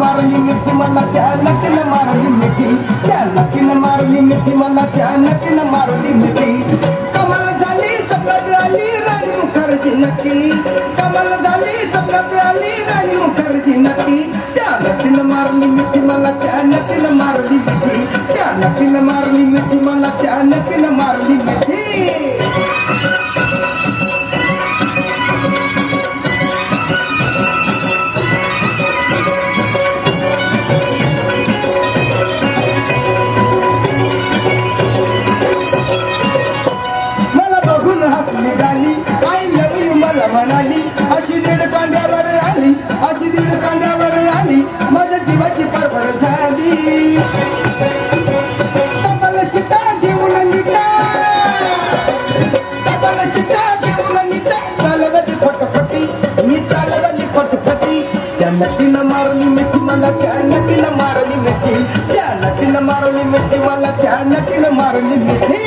मारली मिठी मला त्या नक्कीनं मारली मिठी त्या नक्कीनं मारली मिठी मला त्या नक्कीनं मारली मिठी कमाल झाली सगळं आली राणी मुखर्जी नक्की कमाल झाली सगळं आली राणी मुखर्जी नक्की त्या नक्कीनं मारली मिठी मला त्या नक्कीनं मारली मिठी त्या नक्कीनं मारली मिठी मला त्या नक्कीनं मारली मिठी म्हणाली अशी दीड कांड्यावर आली अशी दीड कांड्यावर आली माझ्या जीवाची परवड झाली कमल शिता घेऊन निघा कमल शिता घेऊन निघा चालवली फटफटी मी चालवली फटफटी त्या नक्कीनं मारली मिठी मला त्या नक्कीनं मारली मिठी त्या नक्कीनं मारली मिठी मला त्या नक्कीनं मारली मिठी.